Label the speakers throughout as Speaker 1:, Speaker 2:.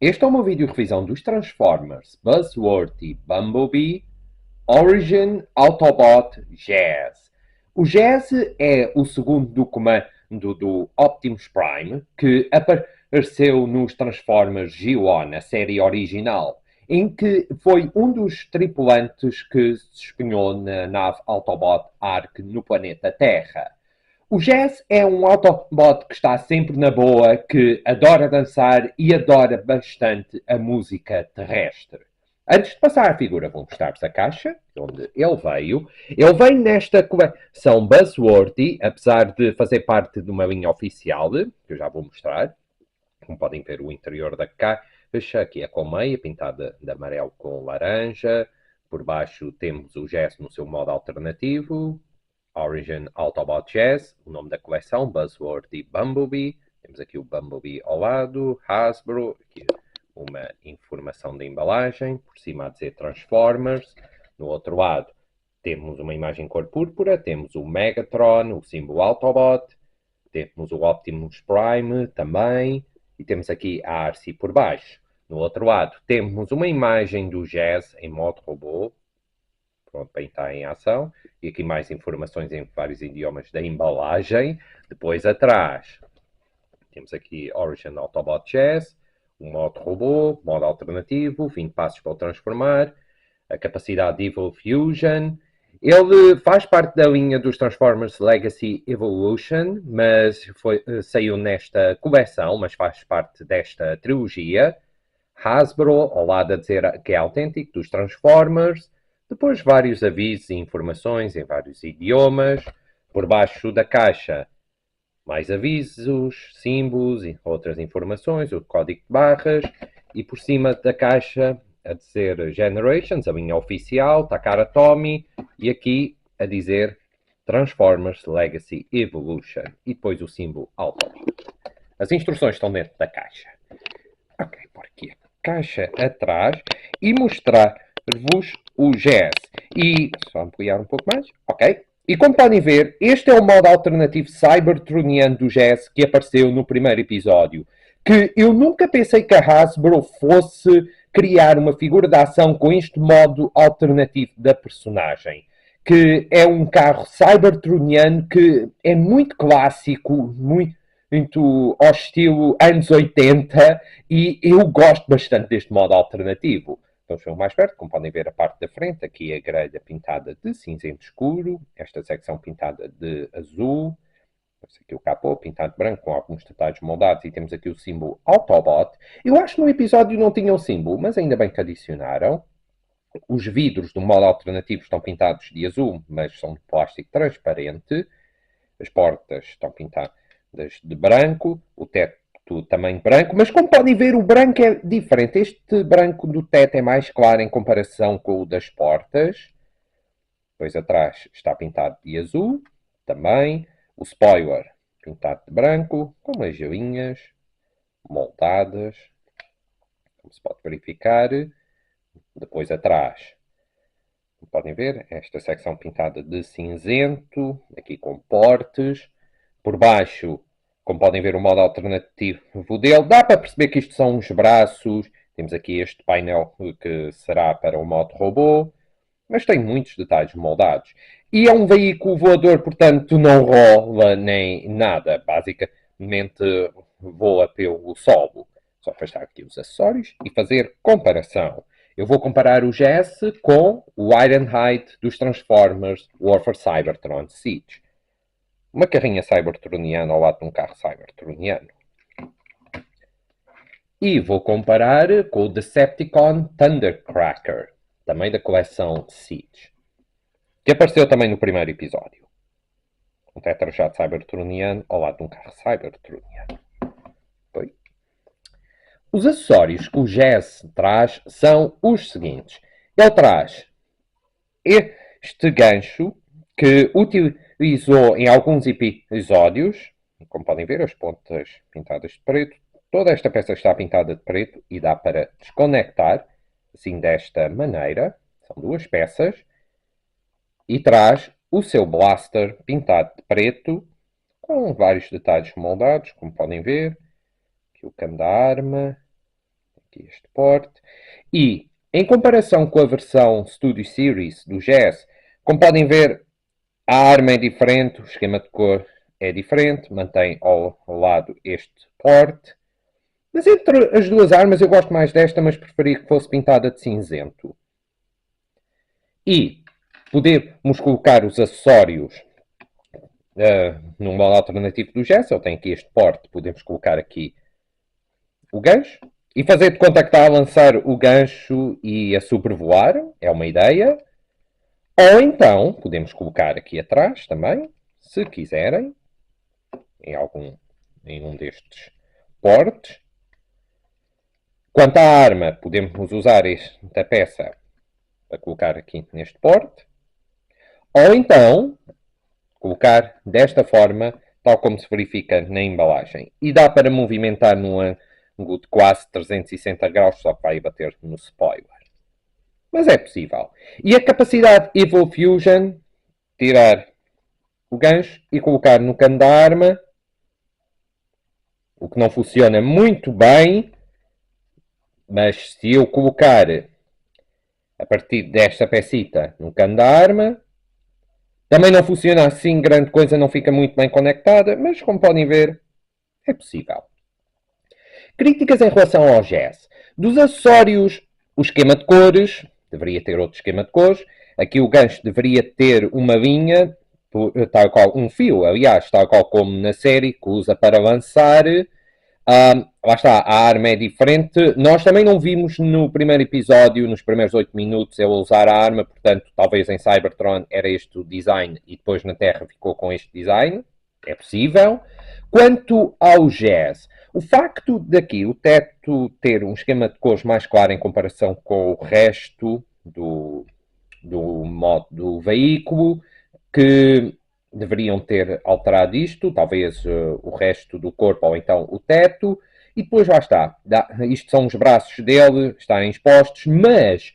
Speaker 1: Este é uma vídeo-revisão dos Transformers, Buzzword e Bumblebee, Origin, Autobot, Jazz. O Jazz é o segundo do comando do Optimus Prime, que apareceu nos Transformers G1, a série original, em que foi um dos tripulantes que se espinhou na nave Autobot Ark no planeta Terra. O Jazz é um Autobot que está sempre na boa, que adora dançar e adora bastante a música terrestre. Antes de passar à figura, vou mostrar-vos a caixa, de onde ele veio. Ele vem nesta coleção Buzzworthy, apesar de fazer parte de uma linha oficial, que eu já vou mostrar. Como podem ver, o interior da caixa, aqui é colmeia, pintada de amarelo com laranja. Por baixo temos o Jazz no seu modo alternativo. Origin Autobot Jazz, o nome da coleção, Buzzword e Bumblebee. Temos aqui o Bumblebee ao lado, Hasbro, aqui uma informação da embalagem, por cima a dizer Transformers. No outro lado temos uma imagem cor púrpura, temos o Megatron, o símbolo Autobot, temos o Optimus Prime também, e temos aqui a Arcee por baixo. No outro lado temos uma imagem do Jazz em modo robô, pronto, para entrar em ação. E aqui mais informações em vários idiomas da embalagem. Depois atrás temos aqui Origin Autobot Jazz, o modo robô, modo alternativo, 20 passos para o transformar, a capacidade de Evil Fusion. Ele faz parte da linha dos Transformers Legacy Evolution, mas saiu nesta coleção, mas faz parte desta trilogia. Hasbro, ao lado a dizer que é autêntico, dos Transformers. Depois vários avisos e informações em vários idiomas. Por baixo da caixa, mais avisos, símbolos e outras informações, o código de barras. E por cima da caixa, a dizer Generations, a linha oficial, Takara Tomy. E aqui a dizer Transformers Legacy Evolution. E depois o símbolo Autobot. As instruções estão dentro da caixa. Ok, por aqui a caixa atrás e mostrar-vos o Jazz. E só ampliar um pouco mais. Ok. E como podem ver, este é o modo alternativo Cybertroniano do Jazz que apareceu no primeiro episódio. Que eu nunca pensei que a Hasbro fosse criar uma figura de ação com este modo alternativo da personagem. Que é um carro cybertroniano que é muito clássico, muito ao estilo anos 80 e eu gosto bastante deste modo alternativo. Então estou mais perto, como podem ver a parte da frente, aqui a grelha pintada de cinzento escuro, esta secção pintada de azul, aqui o capô pintado de branco com alguns detalhes moldados e temos aqui o símbolo Autobot. Eu acho que no episódio não tinha o símbolo, mas ainda bem que adicionaram. Os vidros do modo alternativo estão pintados de azul, mas são de plástico transparente. As portas estão pintadas de branco, o teto também branco, mas como podem ver, o branco é diferente. Este branco do teto é mais claro em comparação com o das portas. Depois atrás está pintado de azul, também. O spoiler pintado de branco, com umas linhas moldadas, como se pode verificar. Depois atrás, como podem ver, esta secção pintada de cinzento, aqui com portes. Por baixo, como podem ver, o modo alternativo dele. Dá para perceber que isto são os braços. Temos aqui este painel que será para o modo robô. Mas tem muitos detalhes moldados. E é um veículo voador, portanto, não rola nem nada. Basicamente, voa pelo solo. Só afastar aqui os acessórios e fazer comparação. Eu vou comparar o GS com o Ironhide dos Transformers War for Cybertron Siege. Uma carrinha cybertroniana ao lado de um carro cybertroniano. E vou comparar com o Decepticon Thundercracker, também da coleção Siege, que apareceu também no primeiro episódio. Um tetrajato cybertroniano ao lado de um carro cybertroniano. Foi. Os acessórios que o Jazz traz são os seguintes. Ele traz este gancho que utilizou em alguns episódios. Como podem ver, as pontas pintadas de preto. Toda esta peça está pintada de preto e dá para desconectar, assim desta maneira. São duas peças. E traz o seu blaster pintado de preto, com vários detalhes moldados, como podem ver. Aqui o cano da arma, aqui este port. E, em comparação com a versão Studio Series do GES, como podem ver, a arma é diferente, o esquema de cor é diferente, mantém ao lado este port. Mas entre as duas armas eu gosto mais desta, mas preferia que fosse pintada de cinzento. E podemos colocar os acessórios num modo alternativo do GES. Eu tenho aqui este port, podemos colocar aqui o gancho. E fazer de conta que está a lançar o gancho e a sobrevoar, é uma ideia. Ou então, podemos colocar aqui atrás também, se quiserem, em um destes portes. Quanto à arma, podemos usar esta peça para colocar aqui neste porte. Ou então, colocar desta forma, tal como se verifica na embalagem. E dá para movimentar num ângulo de quase 360 graus, só que vai bater no spoiler. Mas é possível. E a capacidade Evo Fusion, tirar o gancho e colocar no cano da arma, o que não funciona muito bem, mas se eu colocar a partir desta pecita no cano da arma, também não funciona assim grande coisa, não fica muito bem conectada, mas como podem ver, é possível. Críticas em relação ao GES. Dos acessórios, o esquema de cores, deveria ter outro esquema de cores. Aqui o gancho deveria ter uma linha, tal qual um fio, aliás, tal qual como na série, que usa para lançar. Lá está, a arma é diferente. Nós também não vimos no primeiro episódio, nos primeiros 8 minutos, ele usar a arma, portanto, talvez em Cybertron era este o design e depois na Terra ficou com este design. É possível. Quanto ao Jazz, o facto daqui o teto ter um esquema de cores mais claro em comparação com o resto do modo do veículo, que deveriam ter alterado isto, talvez o resto do corpo ou então o teto, e depois lá está. Isto são os braços dele, estarem expostos, mas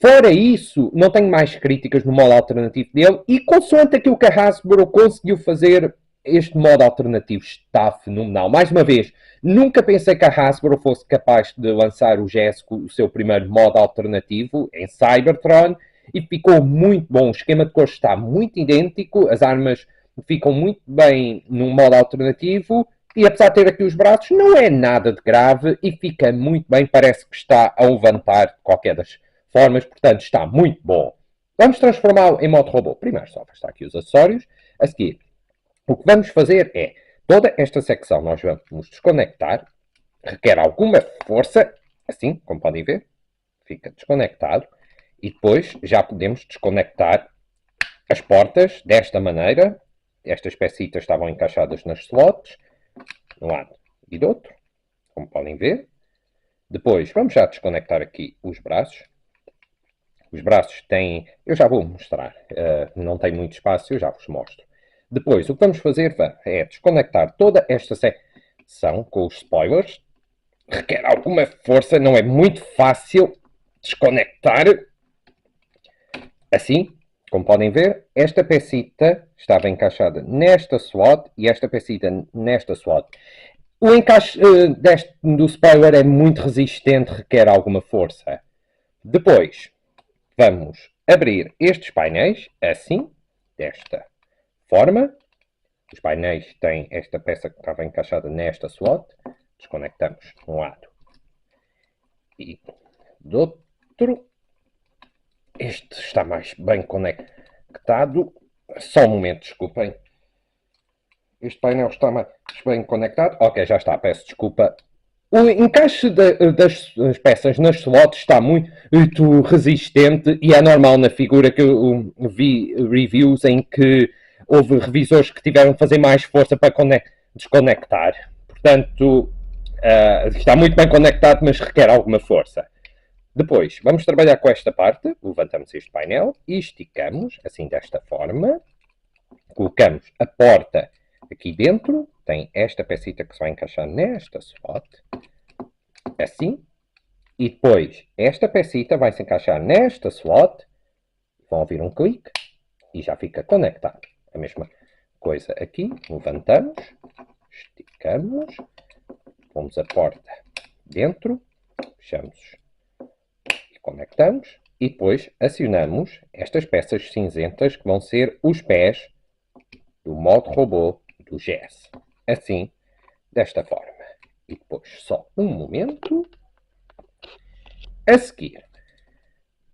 Speaker 1: fora isso, não tenho mais críticas no modo alternativo dele, e consoante aquilo que a Hasbro conseguiu fazer, este modo alternativo está fenomenal. Mais uma vez, nunca pensei que a Hasbro fosse capaz de lançar o GESCO, o seu primeiro modo alternativo, em Cybertron, e ficou muito bom. O esquema de cores está muito idêntico, as armas ficam muito bem num modo alternativo, e apesar de ter aqui os braços, não é nada de grave e fica muito bem, parece que está a levantar de qualquer das formas, portanto está muito bom. Vamos transformá-lo em modo robô. Primeiro só afastar aqui os acessórios. A seguir, o que vamos fazer é, toda esta secção nós vamos desconectar, requer alguma força, assim, como podem ver, fica desconectado, e depois já podemos desconectar as portas desta maneira. Estas pecitas estavam encaixadas nas slots, de um lado e do outro, como podem ver. Depois vamos já desconectar aqui os braços. Os braços têm, eu já vou mostrar, não tem muito espaço, eu já vos mostro. Depois, o que vamos fazer é desconectar toda esta secção com os spoilers. Requer alguma força, não é muito fácil desconectar. Assim, como podem ver, esta pecita estava encaixada nesta slot e esta pecita nesta slot. O encaixe do spoiler é muito resistente, requer alguma força. Depois, vamos abrir estes painéis, assim, desta forma. Os painéis têm esta peça que estava encaixada nesta slot. Desconectamos de um lado e do outro. Este está mais bem conectado. Só um momento, desculpem. Este painel está mais bem conectado. Ok, já está, peço desculpa. O encaixe das peças nas slots está muito resistente e é normal na figura que eu vi reviews em que houve revisores que tiveram que fazer mais força para desconectar. Portanto, está muito bem conectado, mas requer alguma força. Depois, vamos trabalhar com esta parte. Levantamos este painel e esticamos, assim desta forma. Colocamos a porta aqui dentro. Tem esta pecita que se vai encaixar nesta slot. Assim. E depois, esta pecita vai se encaixar nesta slot. Vão ouvir um clique e já fica conectado. A mesma coisa aqui. Levantamos, esticamos, pomos a porta dentro, fechamos e conectamos. E depois acionamos estas peças cinzentas que vão ser os pés do modo robô do GS. Assim, desta forma. E depois, só um momento. A seguir,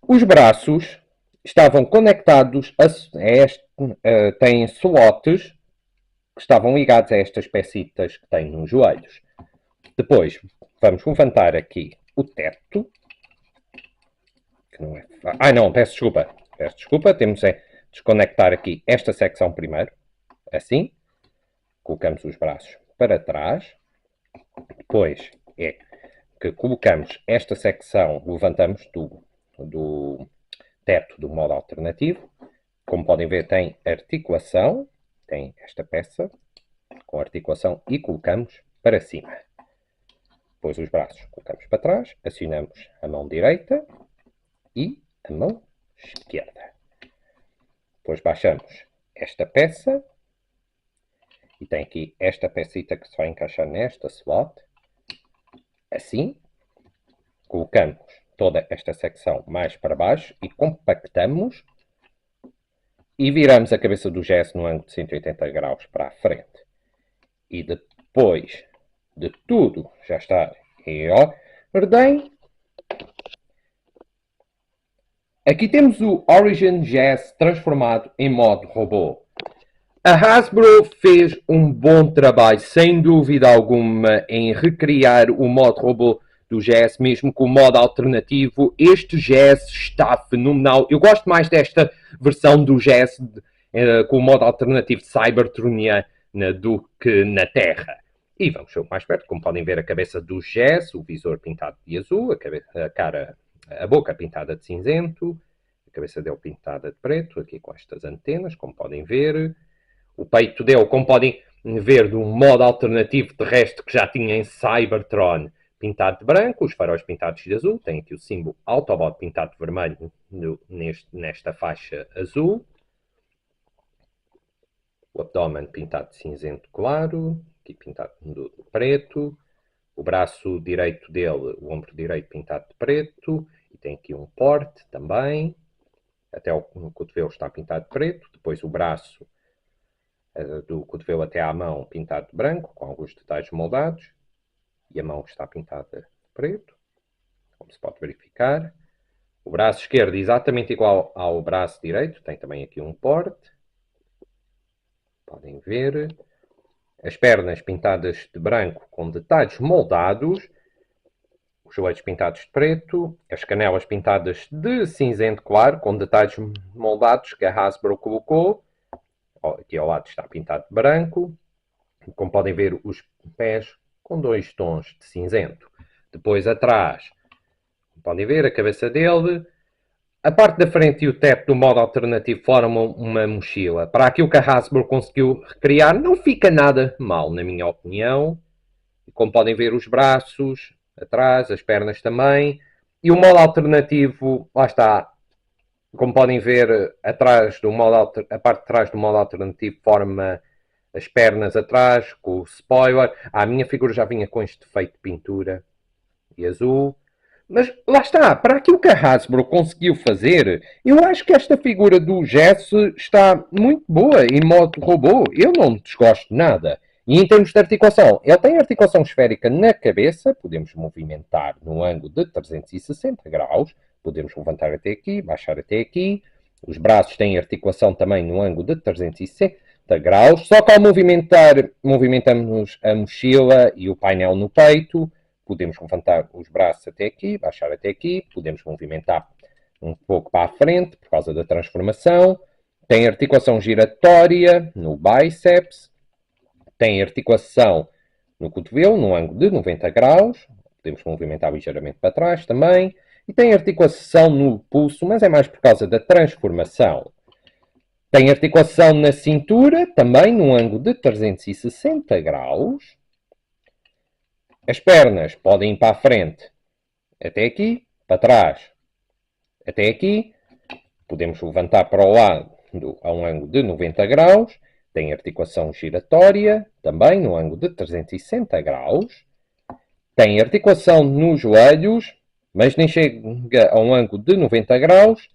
Speaker 1: os braços estavam conectados têm slots que estavam ligados a estas pecinhas que têm nos joelhos. Depois, vamos levantar aqui o teto. Que não é... não, peço desculpa. Peço desculpa, temos de desconectar aqui esta secção primeiro. Assim. Colocamos os braços para trás. Depois é que colocamos esta secção, levantamos do teto do modo alternativo. Como podem ver, tem articulação. Tem esta peça com articulação e colocamos para cima. Depois os braços colocamos para trás, acionamos a mão direita e a mão esquerda. Depois baixamos esta peça e tem aqui esta pecita que se vai encaixar nesta slot. Assim, colocamos toda esta secção mais para baixo e compactamos e viramos a cabeça do GS no ângulo de 180 graus para a frente. E depois de tudo já estar em ordem, aqui temos o Origin GS transformado em modo robô. A Hasbro fez um bom trabalho, sem dúvida alguma, em recriar o modo robô do GS, mesmo com o modo alternativo. Este GS está fenomenal. Eu gosto mais desta versão do GS com o modo alternativo de Cybertroniana do que na Terra. E vamos ver mais perto, como podem ver a cabeça do GS, o visor pintado de azul, a boca pintada de cinzento, a cabeça dele pintada de preto, aqui com estas antenas, como podem ver. O peito dele, como podem ver, do modo alternativo terrestre que já tinha em Cybertron, pintado de branco, os faróis pintados de azul, tem aqui o símbolo Autobot pintado de vermelho nesta faixa azul. O abdômen pintado de cinzento claro, aqui pintado de preto. O braço direito dele, o ombro direito pintado de preto, e tem aqui um porte também. Até o cotovelo está pintado de preto. Depois o braço do cotovelo até à mão pintado de branco, com alguns detalhes moldados, e a mão está pintada de preto, como se pode verificar. O braço esquerdo exatamente igual ao braço direito, tem também aqui um porte, podem ver. As pernas pintadas de branco com detalhes moldados, os joelhos pintados de preto, as canelas pintadas de cinzento claro, com detalhes moldados que a Hasbro colocou. Aqui ao lado está pintado de branco. Como podem ver, os pés com 2 tons de cinzento. Depois atrás, podem ver a cabeça dele. A parte da frente e o teto do modo alternativo formam uma mochila. Para aquilo que a Hasbro conseguiu recriar, não fica nada mal, na minha opinião. Como podem ver, os braços atrás, as pernas também. E o modo alternativo, lá está. Como podem ver, a parte de trás do modo alternativo forma as pernas atrás, com o spoiler. A minha figura já vinha com este efeito de pintura e azul. Mas lá está, para aquilo que a Hasbro conseguiu fazer, eu acho que esta figura do Jess está muito boa em modo robô. Eu não desgosto nada. E em termos de articulação, ele tem articulação esférica na cabeça, podemos movimentar no ângulo de 360 graus, podemos levantar até aqui, baixar até aqui. Os braços têm articulação também no ângulo de 360 graus, só que ao movimentamos a mochila e o painel no peito. Podemos levantar os braços até aqui, baixar até aqui, podemos movimentar um pouco para a frente por causa da transformação. Tem articulação giratória no bíceps, tem articulação no cotovelo, no ângulo de 90 graus, podemos movimentar ligeiramente para trás também. E tem articulação no pulso, mas é mais por causa da transformação. Tem articulação na cintura, também no ângulo de 360 graus. As pernas podem ir para a frente até aqui, para trás até aqui. Podemos levantar para o lado a um ângulo de 90 graus. Tem articulação giratória, também no ângulo de 360 graus. Tem articulação nos joelhos, mas nem chega a um ângulo de 90 graus.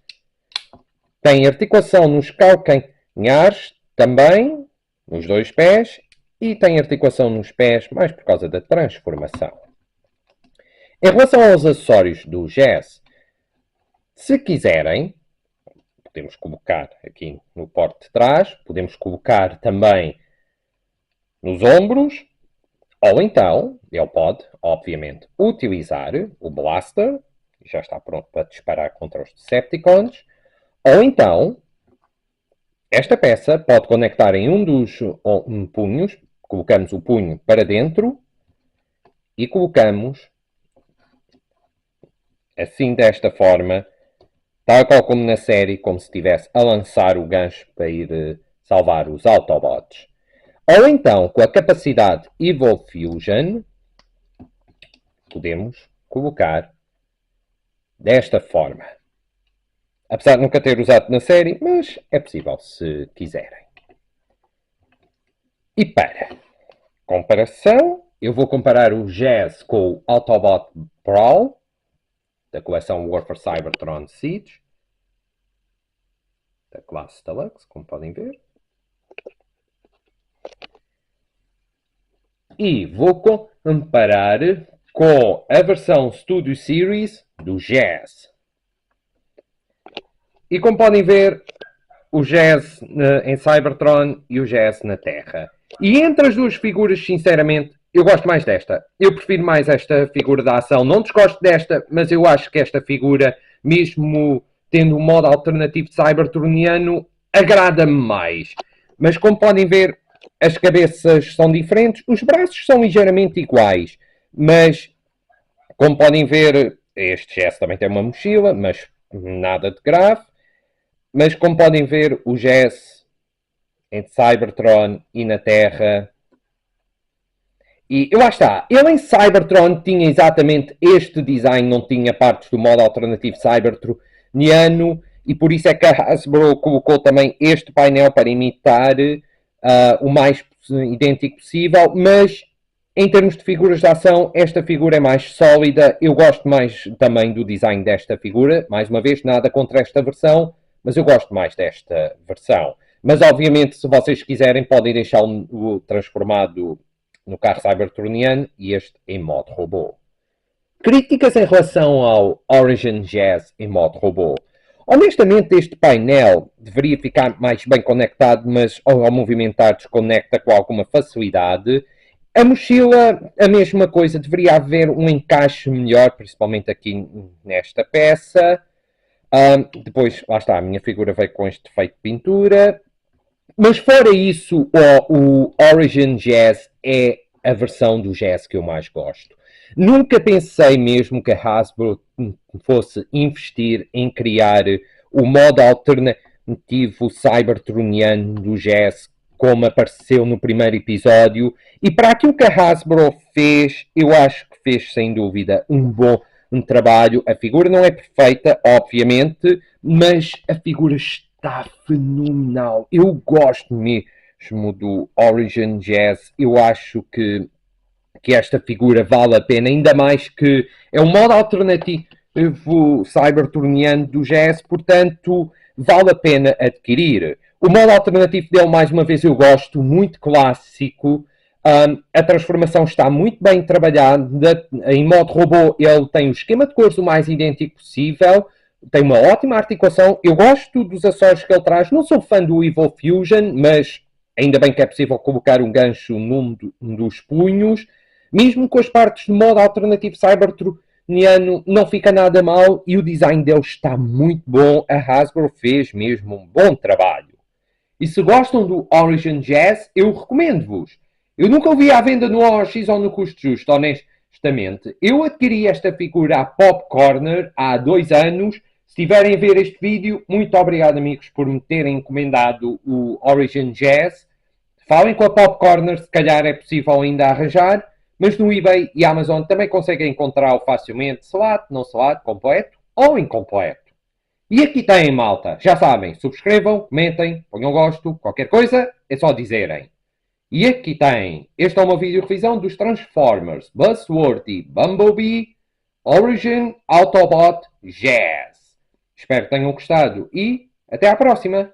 Speaker 1: Tem articulação nos calcanhares também, nos dois pés, e tem articulação nos pés, mais por causa da transformação. Em relação aos acessórios do Jazz, se quiserem, podemos colocar aqui no porte de trás, podemos colocar também nos ombros, ou então, ele pode, obviamente, utilizar o blaster, já está pronto para disparar contra os Decepticons, ou então, esta peça pode conectar em um dos punhos, colocamos o punho para dentro e colocamos assim desta forma, tal qual como na série, como se estivesse a lançar o gancho para ir salvar os Autobots. Ou então, com a capacidade Evil Fusion, podemos colocar desta forma. Apesar de nunca ter usado na série, mas é possível se quiserem. E para comparação, eu vou comparar o Jazz com o Autobot Brawl, da coleção War for Cybertron Siege, da classe Deluxe, como podem ver. E vou comparar com a versão Studio Series do Jazz. E como podem ver, o Jazz em Cybertron e o Jazz na Terra. E entre as duas figuras, sinceramente, eu gosto mais desta. Eu prefiro mais esta figura da ação. Não desgosto desta, mas eu acho que esta figura, mesmo tendo um modo alternativo cybertroniano, agrada-me mais. Mas como podem ver, as cabeças são diferentes, os braços são ligeiramente iguais. Mas, como podem ver, este Jazz também tem uma mochila, mas nada de grave. Mas como podem ver, o Jazz em Cybertron e na Terra. E lá está, ele em Cybertron tinha exatamente este design, não tinha partes do modo alternativo cybertroniano, e por isso é que a Hasbro colocou também este painel para imitar o mais idêntico possível, mas em termos de figuras de ação, esta figura é mais sólida. Eu gosto mais também do design desta figura, mais uma vez, nada contra esta versão, mas eu gosto mais desta versão. Mas, obviamente, se vocês quiserem, podem deixá-lo transformado no carro cybertroniano e este em modo robô. Críticas em relação ao Origin Jazz em modo robô. Honestamente, este painel deveria ficar mais bem conectado, mas ao movimentar desconecta com alguma facilidade. A mochila, a mesma coisa, deveria haver um encaixe melhor, principalmente aqui nesta peça. Depois, lá está, a minha figura veio com este defeito de pintura. Mas fora isso, o Origin Jazz é a versão do Jazz que eu mais gosto. Nunca pensei mesmo que a Hasbro fosse investir em criar o modo alternativo cybertroniano do Jazz, como apareceu no primeiro episódio. E para aquilo que a Hasbro fez, eu acho que fez sem dúvida um bom trabalho. A figura não é perfeita, obviamente, mas a figura está fenomenal. Eu gosto mesmo do Origin Jazz. Eu acho que esta figura vale a pena, ainda mais que é um modo alternativo cybertroniano do Jazz, portanto vale a pena adquirir. O modo alternativo dele, mais uma vez, eu gosto, muito clássico. A transformação está muito bem trabalhada. Em modo robô, ele tem o esquema de cores o mais idêntico possível. Tem uma ótima articulação. Eu gosto dos acessórios que ele traz. Não sou fã do Evil Fusion, mas ainda bem que é possível colocar um gancho num dos punhos. Mesmo com as partes de modo alternativo cybertroniano, não fica nada mal. E o design dele está muito bom. A Hasbro fez mesmo um bom trabalho. E se gostam do Origin Jazz, eu recomendo-vos. Eu nunca o vi à venda no OLX ou no custo justo, honestamente. Eu adquiri esta figura à Pop Corner há 2 anos. Se estiverem a ver este vídeo, muito obrigado, amigos, por me terem encomendado o Origin Jazz. Falem com a Pop Corner, se calhar é possível ainda arranjar. Mas no eBay e Amazon também conseguem encontrá-lo facilmente, selado, não selado, completo ou incompleto. E aqui tem, malta. Já sabem, subscrevam, comentem, ponham gosto, qualquer coisa, é só dizerem. E aqui tem. Este é uma vídeo revisão dos Transformers, Buzzworthy, Bumblebee, Origin Autobot Jazz. Espero que tenham gostado e até à próxima!